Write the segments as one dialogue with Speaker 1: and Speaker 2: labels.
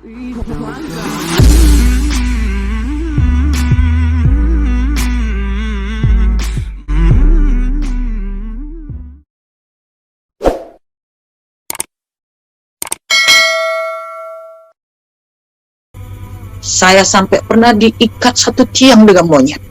Speaker 1: Saya sampai pernah diikat satu tiang dengan monyet.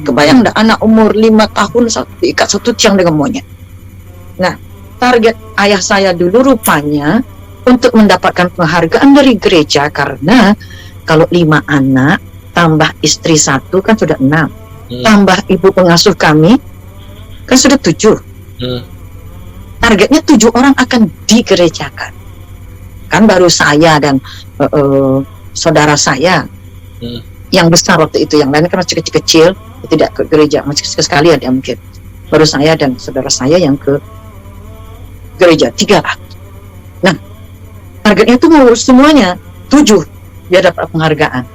Speaker 1: Kebayang enggak, anak umur 5 tahun diikat satu tiang dengan monyet. Nah, target ayah saya dulu rupanya untuk mendapatkan penghargaan dari gereja, karena kalau 5 anak tambah istri 1 kan sudah 6, tambah ibu pengasuh kami kan sudah 7. Targetnya 7 orang akan digerejakan. Kan baru saya dan saudara saya yang besar waktu itu, yang lain kan masih kecil-kecil, tidak ke gereja, masih sekali ada mungkin. Baru saya dan saudara saya yang ke gereja, 3 lah. Nah, targetnya itu mau semuanya 7 biar dapat penghargaan.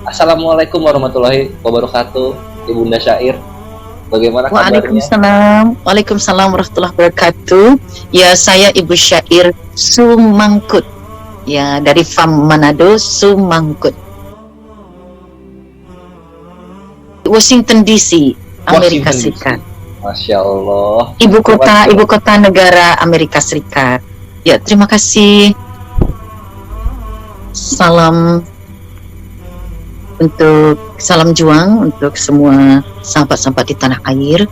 Speaker 2: Assalamualaikum warahmatullahi wabarakatuh, Ibunda Syair. Bagaimana kabarnya?
Speaker 1: Waalaikumsalam. Waalaikumsalam warahmatullahi wabarakatuh. Ya, saya Ibu Syair Sumangkut. Ya, dari FAM Manado, Sumangkut. Washington DC, Amerika Serikat.
Speaker 2: Masya Allah.
Speaker 1: Ibu kota negara Amerika Serikat. Ya, terima kasih. Salam juang untuk semua sahabat-sahabat di tanah air.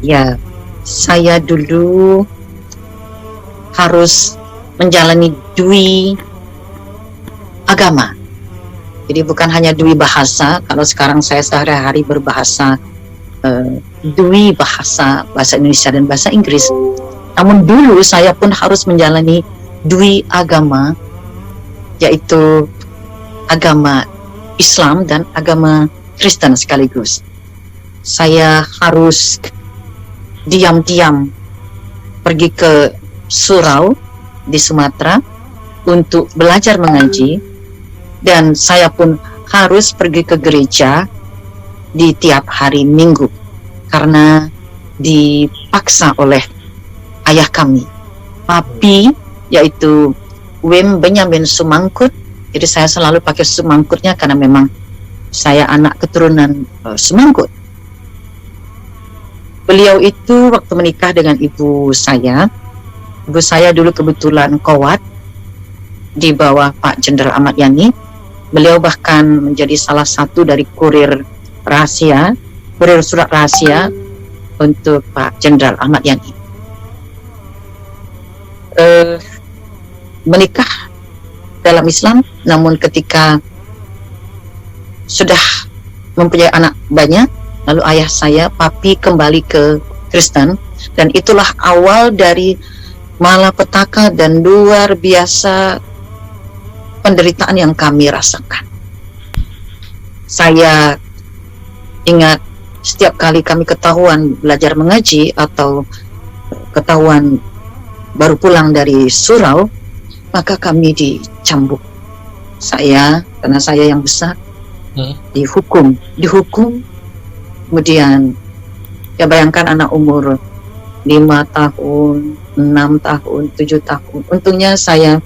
Speaker 1: Ya, saya dulu harus menjalani dui agama. Jadi bukan hanya dui bahasa. Kalau sekarang saya sehari-hari berbahasa dui bahasa Indonesia dan bahasa Inggris. Namun dulu saya pun harus menjalani dui agama, yaitu agama Islam dan agama Kristen sekaligus. Saya harus diam-diam pergi ke surau di Sumatera untuk belajar mengaji, dan saya pun harus pergi ke gereja di tiap hari Minggu karena dipaksa oleh ayah kami, papi, yaitu Wim Benyamin Sumangkut. Jadi saya selalu pakai Sumangkutnya karena memang saya anak keturunan Sumangkut. Beliau itu waktu menikah dengan ibu saya dulu kebetulan Kowat di bawah Pak Jenderal Ahmad Yani. Beliau bahkan menjadi salah satu dari kurir surat rahasia untuk Pak Jenderal Ahmad Yani. Menikah dalam Islam, namun ketika sudah mempunyai anak banyak, lalu ayah saya, papi, kembali ke Kristen, dan itulah awal dari malapetaka dan luar biasa penderitaan yang kami rasakan. Saya ingat setiap kali kami ketahuan belajar mengaji atau ketahuan baru pulang dari surau, maka kami dicambuk. Karena saya yang besar, dihukum. Kemudian ya bayangkan anak umur 5 tahun, 6 tahun, 7 tahun. Untungnya saya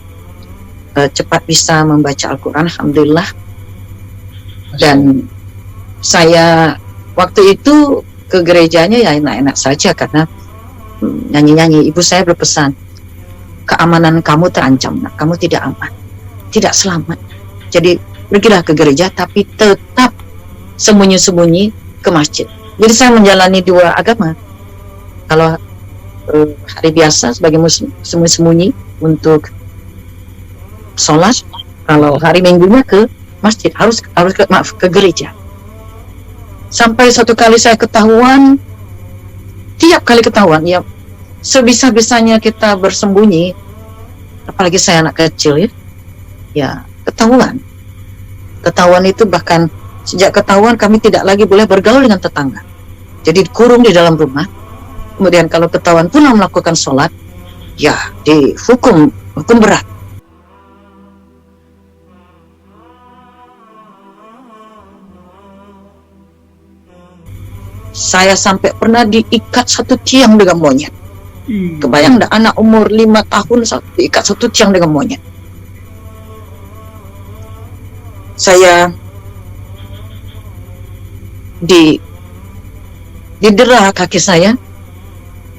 Speaker 1: cepat bisa membaca Al-Quran, alhamdulillah. Dan saya waktu itu ke gerejanya ya enak-enak saja karena nyanyi-nyanyi. Ibu saya berpesan, keamanan kamu terancam, kamu tidak aman, tidak selamat. Jadi pergilah ke gereja, tapi tetap sembunyi-sembunyi ke masjid. Jadi saya menjalani 2 agama. Kalau hari biasa sebagai muslim, sembunyi-sembunyi untuk sholat. Kalau hari minggunya ke masjid, harus ke gereja. Sampai suatu kali saya ketahuan, tiap kali ketahuan, ya sebisa-bisanya kita bersembunyi, apalagi saya anak kecil ya ketahuan. Ketahuan itu bahkan sejak ketahuan kami tidak lagi boleh bergaul dengan tetangga. Jadi dikurung di dalam rumah. Kemudian kalau ketahuan pulang melakukan sholat, ya dihukum berat. Saya sampai pernah diikat satu tiang dengan monyet. Kebayang enggak, anak umur 5 tahun diikat satu tiang dengan monyet. Saya didera kaki saya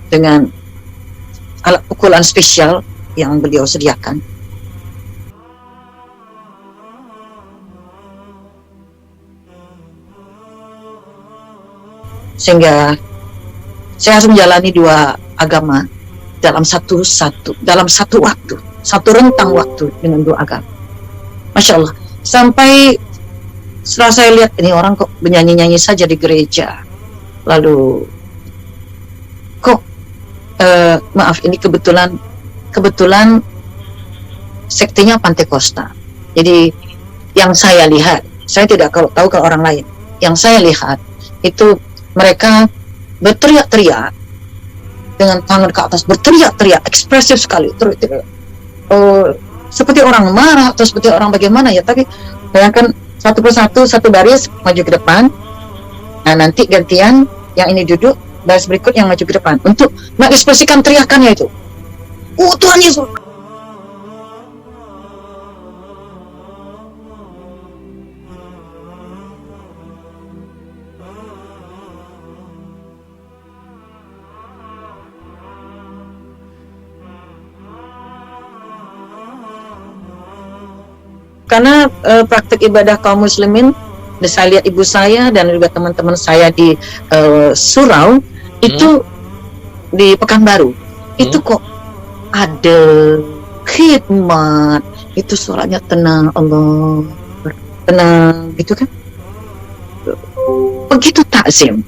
Speaker 1: dengan alat pukulan spesial yang beliau sediakan. Sehingga saya harus menjalani 2 agama dalam satu waktu, satu rentang waktu dengan 2 agama. Masya Allah. Sampai setelah saya lihat ini orang kok bernyanyi-nyanyi saja di gereja, lalu kok maaf, ini kebetulan sektenya Pantekosta. Jadi yang saya lihat, saya tidak tahu kalau orang lain, yang saya lihat itu mereka berteriak-teriak dengan tangan ke atas, berteriak-teriak ekspresif sekali, seperti orang marah atau seperti orang bagaimana ya. Tapi bayangkan satu persatu, satu baris maju ke depan, nah nanti gantian yang ini duduk, baris berikut yang maju ke depan untuk mengekspresikan teriakannya itu. Tuhan Yesus. Karena praktik ibadah kaum muslimin, saya lihat ibu saya dan juga teman-teman saya di surau itu di Pekanbaru itu kok ada khidmat, itu suaranya tenang, Allah tenang gitu kan, begitu takzim.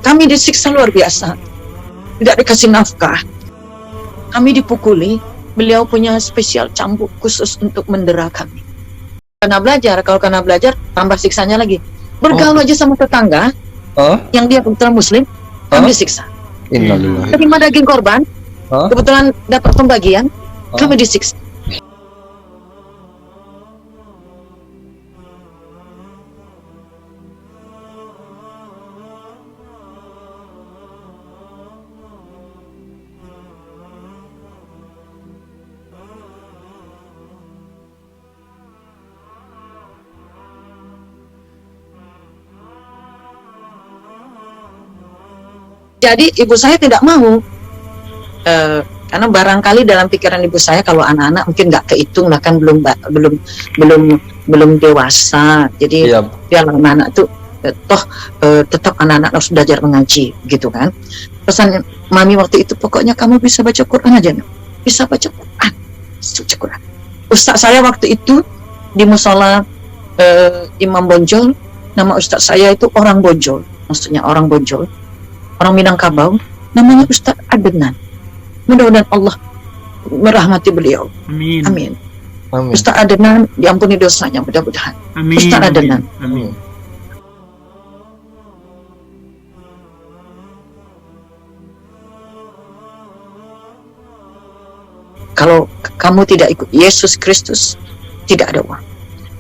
Speaker 1: Kami disiksa luar biasa, tidak dikasih nafkah. Kami dipukuli, beliau punya spesial cambuk khusus untuk mendera kami. Karena belajar, tambah siksanya lagi. Bergaul aja sama tetangga, yang dia kebetulan muslim, kami disiksa. Terima daging korban, kebetulan dapat pembagian, kami disiksa. Jadi ibu saya tidak mau, karena barangkali dalam pikiran ibu saya kalau anak-anak mungkin nggak kehitung lah kan, belum dewasa. Jadi biar anak-anak tuh tetap anak-anak harus belajar mengaji gitu kan. Pesan mami waktu itu, pokoknya kamu bisa baca Quran aja, bisa baca Quran, baca Quran. Ustaz saya waktu itu di musola Imam Bonjol, nama ustaz saya itu orang Bonjol, maksudnya orang Bonjol, orang Minangkabau, namanya Ustaz Adenan. Mudah-mudahan Allah merahmati beliau. Amin. Amin. Amin. Ustaz Adenan diampuni dosanya, mudah-mudahan. Amin. Ustaz Adenan. Amin. Kalau kamu tidak ikut Yesus Kristus, tidak ada uang.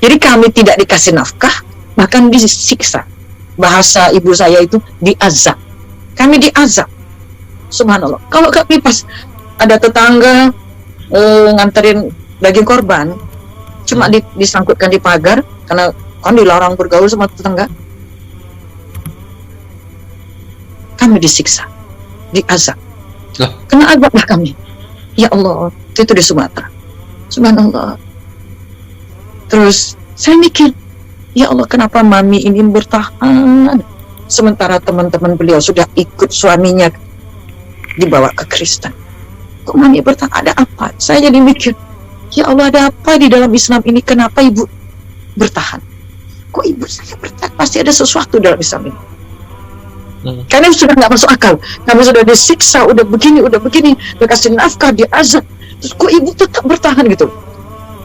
Speaker 1: Jadi kami tidak dikasih nafkah, bahkan disiksa. Bahasa ibu saya itu diazab. Kami diazab, subhanallah. Kalau kami pas ada tetangga nganterin daging korban, cuma disangkutkan di pagar, karena kan dilarang bergaul sama tetangga. Kami disiksa, diazab, kena azablah kami. Ya Allah, itu di Sumatera, subhanallah. Terus saya mikir, ya Allah, kenapa mami ini bertahan? Sementara teman-teman beliau sudah ikut suaminya dibawa ke Kristen. Kok mami bertanya, ada apa? Saya jadi mikir, ya Allah, ada apa di dalam Islam ini? Kenapa ibu bertahan? kok ibu saya bertahan, pasti ada sesuatu dalam Islam ini.
Speaker 2: Hmm.
Speaker 1: Karena sudah nggak masuk akal, kami sudah disiksa, udah begini, dikasih nafkah, diazab, terus kok ibu tetap bertahan gitu.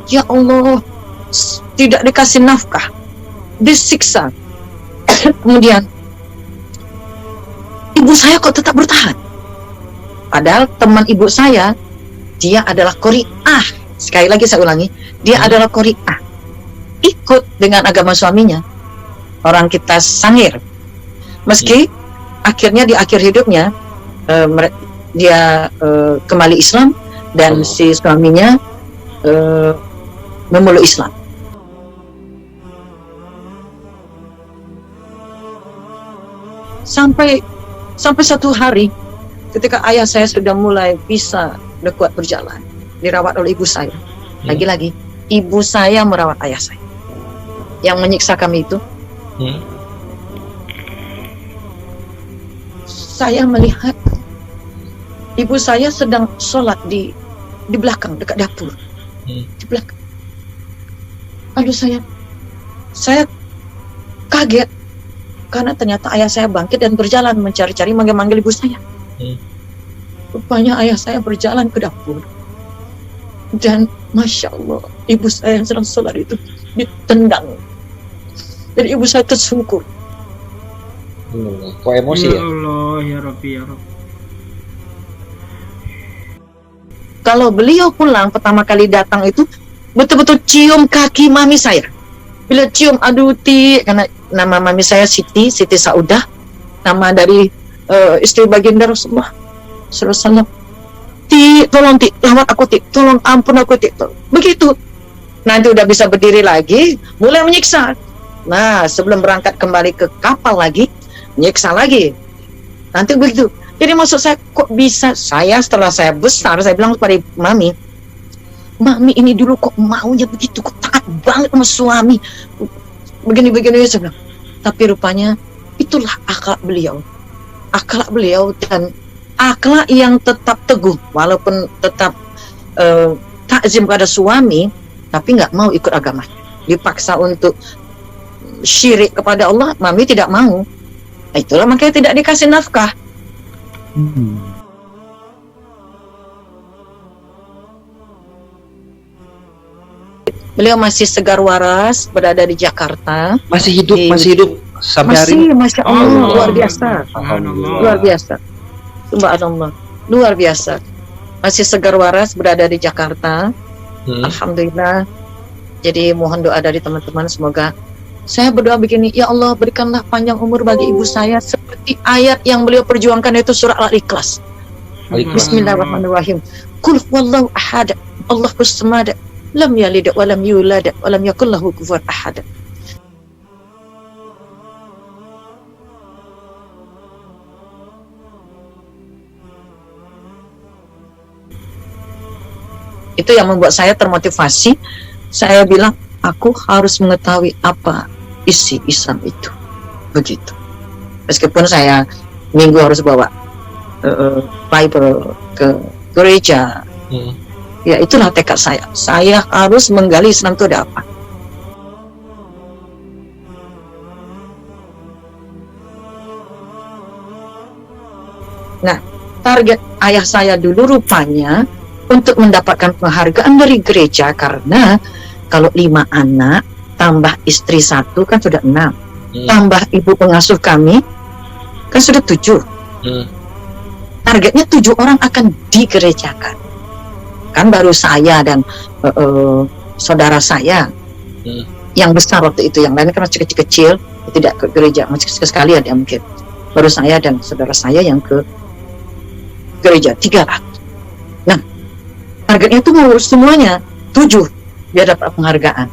Speaker 1: Ya Allah, tidak dikasih nafkah, disiksa, kemudian ibu saya kok tetap bertahan. Padahal teman ibu saya, dia adalah qori'ah. Sekali lagi saya ulangi, dia adalah qori'ah, ikut dengan agama suaminya, orang kita Sangir. Meski akhirnya di akhir hidupnya dia kembali Islam dan si suaminya memeluk Islam. Sampai satu hari ketika ayah saya sudah mulai bisa kuat berjalan, dirawat oleh ibu saya. Lagi-lagi ibu saya merawat ayah saya. Yang menyiksa kami itu, saya melihat ibu saya sedang sholat di belakang dekat dapur, di belakang. Lalu saya kaget karena ternyata ayah saya bangkit dan berjalan mencari-cari, manggil-manggil ibu saya. Rupanya ayah saya berjalan ke dapur dan masya Allah, ibu saya yang sedang sholat itu ditendang. Jadi ibu saya tersungkur.
Speaker 2: Kok emosi ya?
Speaker 3: Allah, ya Rabbi, ya Rabbi.
Speaker 1: Kalau beliau pulang pertama kali datang itu betul-betul cium kaki mami saya. Bila cium, aduh Ti, karena nama mami saya Siti Saudah, nama dari istri baginda Rasulullah SAW. Ti, tolong Ti, rawat aku Ti, tolong ampun aku Ti. Begitu. Nanti udah bisa berdiri lagi, mulai menyiksa. Nah, sebelum berangkat kembali ke kapal lagi, nyiksa lagi. Nanti begitu. Jadi maksud saya, kok bisa saya setelah saya besar, saya bilang kepada mami ini dulu kok maunya begitu, kok taat banget sama suami, begini saya bilang. Tapi rupanya itulah akhlak beliau dan akhlak yang tetap teguh walaupun tetap takzim pada suami, tapi nggak mau ikut agama, dipaksa untuk syirik kepada Allah, mami tidak mau. Itulah makanya tidak dikasih nafkah. Beliau masih segar waras, berada di Jakarta.
Speaker 2: Masih hidup sampai hari ini.
Speaker 1: Masya Allah, luar biasa.
Speaker 3: Subhanallah.
Speaker 1: Luar biasa. Subhanallah, luar biasa. Masih segar waras, berada di Jakarta. Alhamdulillah. Jadi mohon doa dari teman-teman, semoga. Saya berdoa begini, ya Allah berikanlah panjang umur bagi ibu saya seperti ayat yang beliau perjuangkan, itu surah Al-Ikhlas. Bismillahirrahmanirrahim. Qul huwallahu ahad, Allahus samad, lam yalid wa lam yulad wa lam yakul lahu kufuwan ahad. Itu yang membuat saya termotivasi. Saya bilang, aku harus mengetahui apa isi Islam itu. Begitu. Meskipun saya minggu harus bawa Bible ke gereja. Ya itulah tekad saya. Saya harus menggali Islam itu ada apa. Nah, target ayah saya dulu rupanya untuk mendapatkan penghargaan dari gereja, karena kalau 5 anak tambah istri 1 kan sudah 6, tambah ibu pengasuh kami kan sudah 7. Targetnya 7 orang akan digerejakan. Kan baru saya dan saudara saya yang besar waktu itu, yang lain kan masih kecil-kecil, tidak ke gereja, masih sekali ada mungkin. Baru saya dan saudara saya yang ke gereja, 3 lah. Nah, targetnya itu mau semuanya 7 biar dapat penghargaan.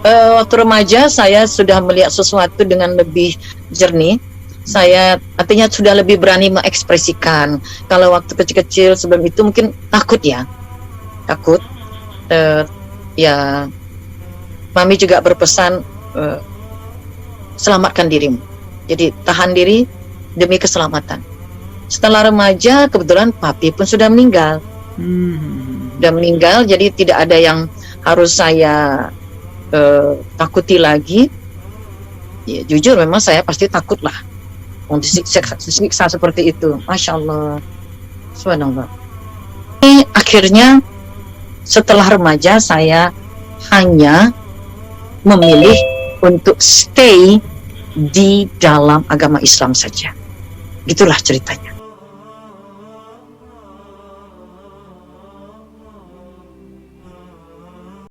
Speaker 1: Waktu remaja saya sudah melihat sesuatu dengan lebih jernih. Saya artinya sudah lebih berani mengekspresikan. Kalau waktu kecil-kecil sebelum itu mungkin takut ya, takut. Ya, mami juga berpesan, selamatkan dirimu. Jadi tahan diri demi keselamatan. Setelah remaja kebetulan papi pun sudah meninggal. Sudah meninggal, jadi tidak ada yang harus saya takuti lagi. Ya, jujur memang saya pasti takut lah untuk disiksa seperti itu. Masya Allah, subhanallah. Akhirnya setelah remaja saya hanya memilih untuk stay di dalam agama Islam saja. Gitulah ceritanya.